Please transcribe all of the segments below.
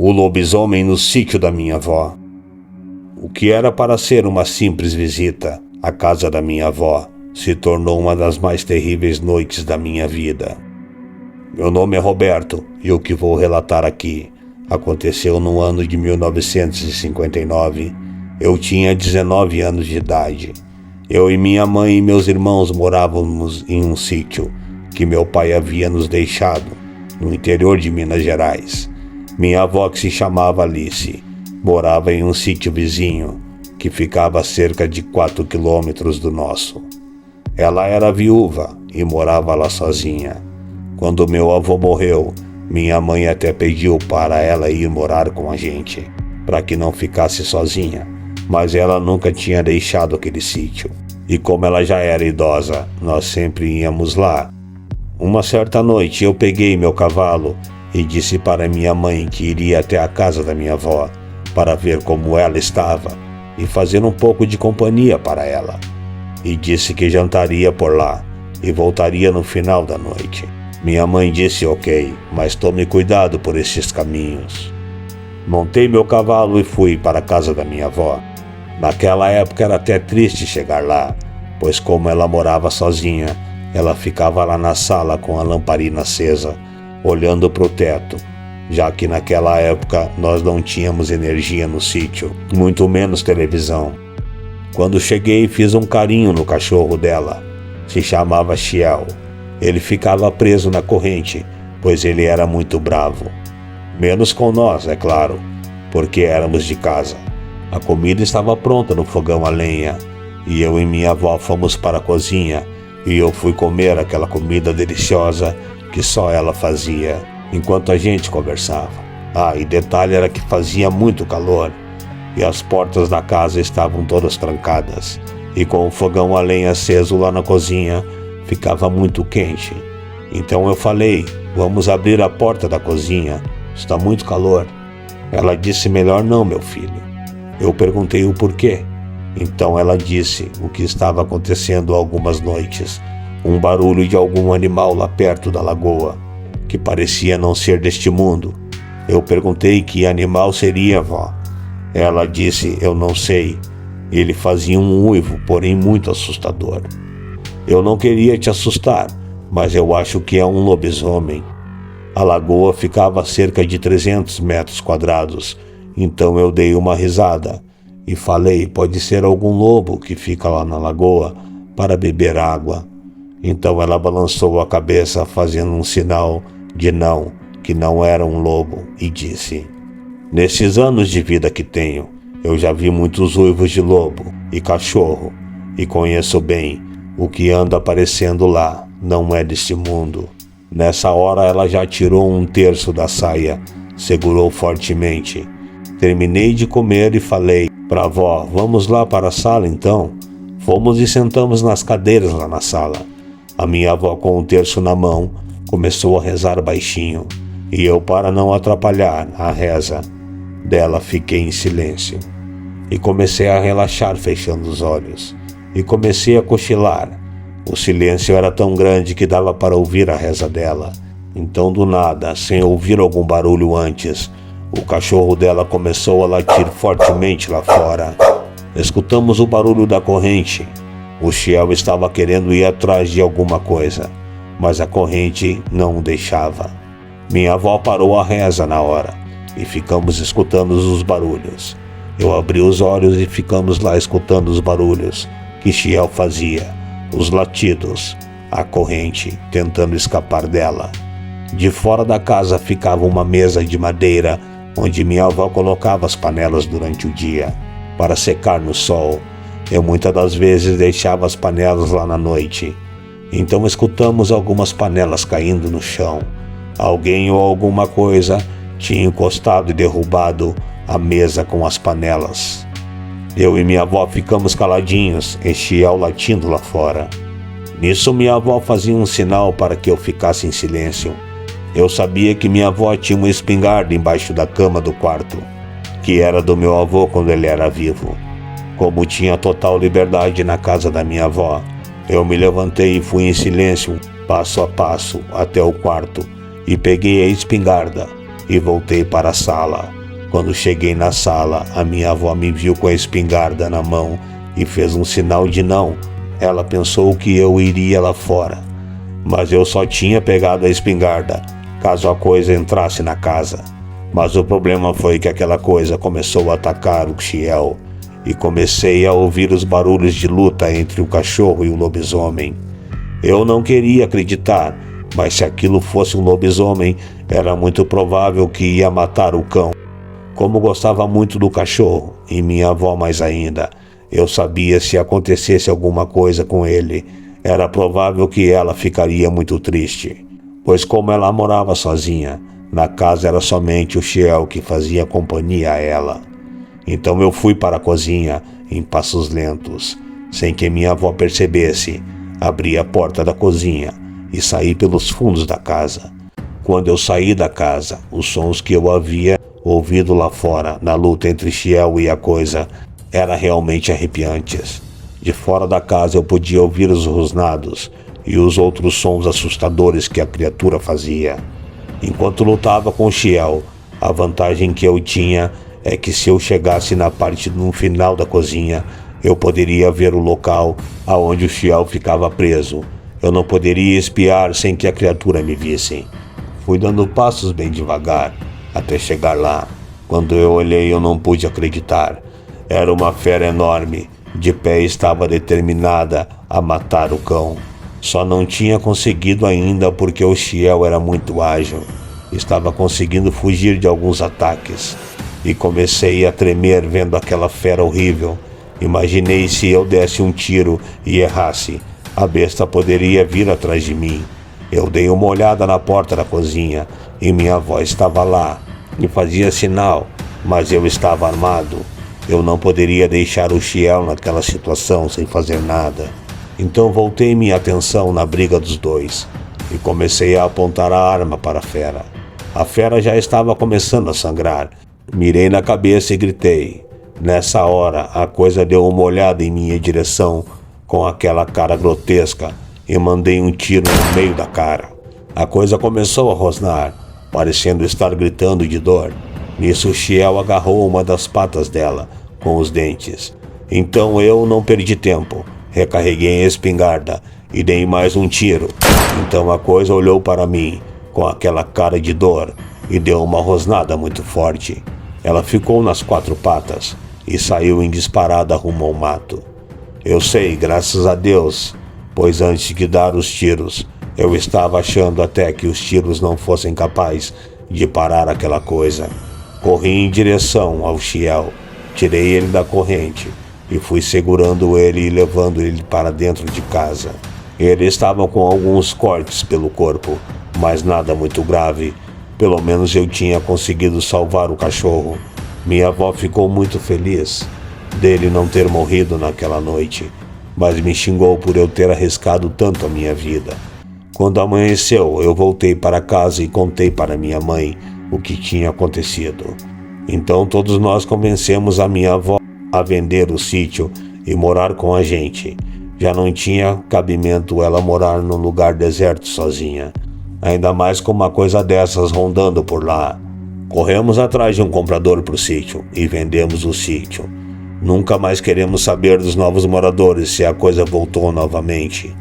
O lobisomem no sítio da minha avó. O que era para ser uma simples visita à casa da minha avó se tornou uma das mais terríveis noites da minha vida. Meu nome é Roberto e o que vou relatar aqui aconteceu no ano de 1959. Eu tinha 19 anos de idade. Eu e minha mãe e meus irmãos morávamos em um sítio que meu pai havia nos deixado no interior de Minas Gerais. Minha avó, que se chamava Alice, morava em um sítio vizinho que ficava a cerca de 4 quilômetros do nosso. Ela era viúva e morava lá sozinha. Quando meu avô morreu, minha mãe até pediu para ela ir morar com a gente, para que não ficasse sozinha, mas ela nunca tinha deixado aquele sítio. E como ela já era idosa, nós sempre íamos lá. Uma certa noite eu peguei meu cavalo e disse para minha mãe que iria até a casa da minha avó para ver como ela estava e fazer um pouco de companhia para ela. E disse que jantaria por lá e voltaria no final da noite. Minha mãe disse ok, mas tome cuidado por esses caminhos. Montei meu cavalo e fui para a casa da minha avó. Naquela época era até triste chegar lá, pois como ela morava sozinha, ela ficava lá na sala com a lamparina acesa, olhando para o teto, já que naquela época nós não tínhamos energia no sítio, muito menos televisão. Quando cheguei, fiz um carinho no cachorro dela. Se chamava Chiel. Ele ficava preso na corrente, pois ele era muito bravo. Menos com nós, é claro, porque éramos de casa. A comida estava pronta no fogão a lenha, e eu e minha avó fomos para a cozinha, e eu fui comer aquela comida deliciosa que só ela fazia, enquanto a gente conversava. E detalhe era que fazia muito calor, e as portas da casa estavam todas trancadas, e com o fogão a lenha aceso lá na cozinha, ficava muito quente. Então eu falei, vamos abrir a porta da cozinha, está muito calor. Ela disse, melhor não, meu filho. Eu perguntei o porquê. Então ela disse o que estava acontecendo algumas noites, um barulho de algum animal lá perto da lagoa, que parecia não ser deste mundo. Eu perguntei que animal seria, vó. Ela disse, eu não sei. Ele fazia um uivo, porém muito assustador. Eu não queria te assustar, mas eu acho que é um lobisomem. A lagoa ficava a cerca de 300 metros quadrados, então eu dei uma risada e falei, pode ser algum lobo que fica lá na lagoa para beber água. Então ela balançou a cabeça fazendo um sinal de não, que não era um lobo, e disse, nesses anos de vida que tenho, eu já vi muitos uivos de lobo e cachorro, e conheço bem o que anda aparecendo lá, não é deste mundo. Nessa hora ela já tirou um terço da saia, segurou fortemente. Terminei de comer e falei para a avó, vamos lá para a sala então? Fomos e sentamos nas cadeiras lá na sala. A minha avó, com um terço na mão, começou a rezar baixinho, e eu, para não atrapalhar a reza dela, fiquei em silêncio. E comecei a relaxar fechando os olhos, e comecei a cochilar. O silêncio era tão grande que dava para ouvir a reza dela. Então, do nada, sem ouvir algum barulho antes, o cachorro dela começou a latir fortemente lá fora. Escutamos o barulho da corrente. O Chiel estava querendo ir atrás de alguma coisa, mas a corrente não o deixava. Minha avó parou a reza na hora, e ficamos escutando os barulhos. Eu abri os olhos e ficamos lá escutando os barulhos que Chiel fazia, os latidos, a corrente tentando escapar dela. De fora da casa ficava uma mesa de madeira onde minha avó colocava as panelas durante o dia para secar no sol. Eu muitas das vezes deixava as panelas lá na noite. Então escutamos algumas panelas caindo no chão. Alguém ou alguma coisa tinha encostado e derrubado a mesa com as panelas. Eu e minha avó ficamos caladinhos, e Chiel latindo lá fora. Nisso minha avó fazia um sinal para que eu ficasse em silêncio. Eu sabia que minha avó tinha uma espingarda embaixo da cama do quarto, que era do meu avô quando ele era vivo. Como tinha total liberdade na casa da minha avó, eu me levantei e fui em silêncio, passo a passo, até o quarto, e peguei a espingarda e voltei para a sala. Quando cheguei na sala, a minha avó me viu com a espingarda na mão e fez um sinal de não. Ela pensou que eu iria lá fora, mas eu só tinha pegado a espingarda caso a coisa entrasse na casa. Mas o problema foi que aquela coisa começou a atacar o Xiel e comecei a ouvir os barulhos de luta entre o cachorro e o lobisomem. Eu não queria acreditar, mas se aquilo fosse um lobisomem, era muito provável que ia matar o cão. Como gostava muito do cachorro, e minha avó mais ainda, eu sabia se acontecesse alguma coisa com ele, era provável que ela ficaria muito triste, pois como ela morava sozinha, na casa era somente o Xiel que fazia companhia a ela. Então eu fui para a cozinha em passos lentos, sem que minha avó percebesse. Abri a porta da cozinha e saí pelos fundos da casa. Quando eu saí da casa, os sons que eu havia ouvido lá fora, na luta entre Xiel e a coisa, eram realmente arrepiantes. De fora da casa eu podia ouvir os rosnados e os outros sons assustadores que a criatura fazia. Enquanto lutava com Xiel, a vantagem que eu tinha é que se eu chegasse na parte no final da cozinha, eu poderia ver o local aonde o Xiel ficava preso. Eu não poderia espiar sem que a criatura me visse. Fui dando passos bem devagar até chegar lá. Quando eu olhei, eu não pude acreditar. Era uma fera enorme, de pé, estava determinada a matar o cão. Só não tinha conseguido ainda porque o Xiel era muito ágil. Estava conseguindo fugir de alguns ataques. E comecei a tremer vendo aquela fera horrível. Imaginei se eu desse um tiro e errasse, a besta poderia vir atrás de mim. Eu dei uma olhada na porta da cozinha e minha avó estava lá. Me fazia sinal, mas eu estava armado. Eu não poderia deixar o Xiel naquela situação sem fazer nada. Então voltei minha atenção na briga dos dois e comecei a apontar a arma para a fera. A fera já estava começando a sangrar. Mirei na cabeça e gritei. Nessa hora, a coisa deu uma olhada em minha direção com aquela cara grotesca e mandei um tiro no meio da cara. A coisa começou a rosnar, parecendo estar gritando de dor. Nisso, Xiel agarrou uma das patas dela com os dentes. Então eu não perdi tempo. Recarreguei a espingarda e dei mais um tiro. Então a coisa olhou para mim com aquela cara de dor e deu uma rosnada muito forte. Ela ficou nas 4 patas e saiu em disparada rumo ao mato. Eu sei, graças a Deus, pois antes de dar os tiros, eu estava achando até que os tiros não fossem capazes de parar aquela coisa. Corri em direção ao Xiel, tirei ele da corrente e fui segurando ele e levando ele para dentro de casa. Ele estava com alguns cortes pelo corpo, mas nada muito grave. Pelo menos eu tinha conseguido salvar o cachorro. Minha avó ficou muito feliz dele não ter morrido naquela noite, mas me xingou por eu ter arriscado tanto a minha vida. Quando amanheceu, eu voltei para casa e contei para minha mãe o que tinha acontecido. Então todos nós convencemos a minha avó a vender o sítio e morar com a gente. Já não tinha cabimento ela morar num lugar deserto sozinha, ainda mais com uma coisa dessas rondando por lá. Corremos atrás de um comprador para o sítio e vendemos o sítio. Nunca mais queremos saber dos novos moradores se a coisa voltou novamente.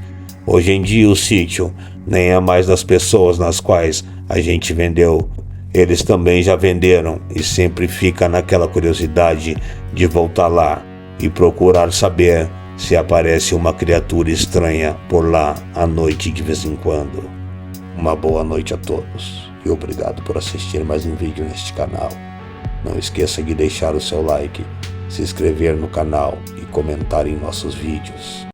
Hoje em dia o sítio nem é mais das pessoas nas quais a gente vendeu. Eles também já venderam e sempre fica naquela curiosidade de voltar lá e procurar saber se aparece uma criatura estranha por lá à noite de vez em quando. Uma boa noite a todos e obrigado por assistir mais um vídeo neste canal. Não esqueça de deixar o seu like, se inscrever no canal e comentar em nossos vídeos.